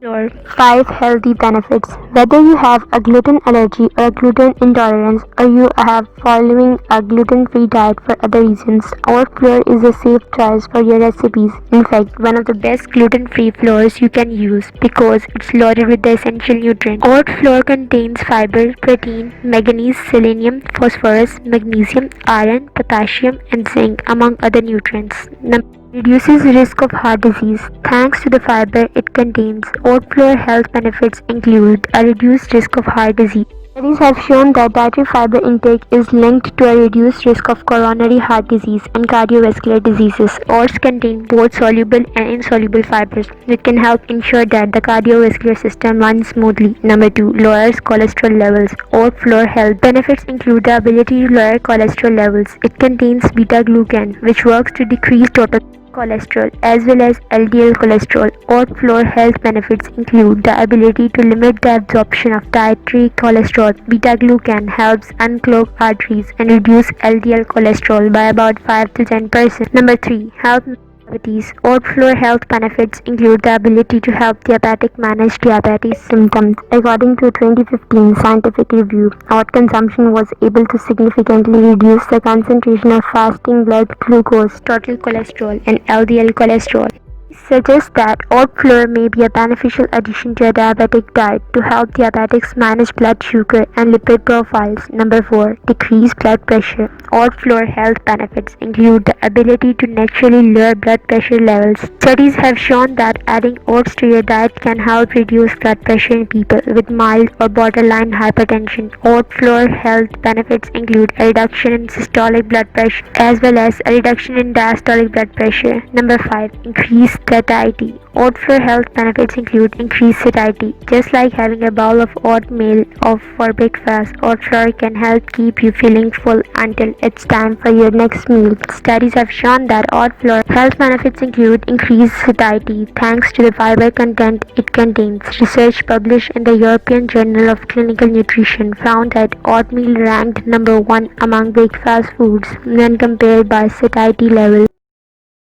Your 5 healthy benefits. Whether you have a gluten allergy or a gluten intolerance, or you have following a gluten-free diet for other reasons, oat flour is a safe choice for your recipes. In fact, one of the best gluten-free flours you can use because it's loaded with the essential nutrients. Oat flour contains fiber, protein, manganese, selenium, phosphorus, magnesium, iron, potassium, and zinc, among other nutrients. Reduces risk of heart disease. Thanks to the fiber it contains, oat flour health benefits include a reduced risk of heart disease. Studies have shown that dietary fiber intake is linked to a reduced risk of coronary heart disease and cardiovascular diseases. Oats contain both soluble and insoluble fibers, which can help ensure that the cardiovascular system runs smoothly. Number 2. Lowers cholesterol levels. Oat flour health benefits include the ability to lower cholesterol levels. It contains beta-glucan, which works to decrease total cholesterol as well as LDL cholesterol. Oat flour health benefits include the ability to limit the absorption of dietary cholesterol. Beta-glucan helps unclog arteries and reduce LDL cholesterol by about 5 to 10%. Number 3. Health diabetes. Oat flour health benefits include the ability to help diabetic manage diabetes symptoms. According to a 2015 scientific review, oat consumption was able to significantly reduce the concentration of fasting blood glucose, total cholesterol, and LDL cholesterol. Suggests that oat flour may be a beneficial addition to a diabetic diet to help diabetics manage blood sugar and lipid profiles. Number 4. Decrease blood pressure. Oat flour health benefits include the ability to naturally lower blood pressure levels. Studies have shown that adding oats to your diet can help reduce blood pressure in people with mild or borderline hypertension. Oat flour health benefits include a reduction in systolic blood pressure as well as a reduction in diastolic blood pressure. Number 5. Increase satiety. Oat flour health benefits include increased satiety. Just like having a bowl of oatmeal for breakfast, oat flour can help keep you feeling full until it's time for your next meal. Studies have shown that oat flour health benefits include increased satiety thanks to the fiber content it contains. Research published in the European Journal of Clinical Nutrition found that oatmeal ranked number 1 among breakfast foods when compared by satiety level.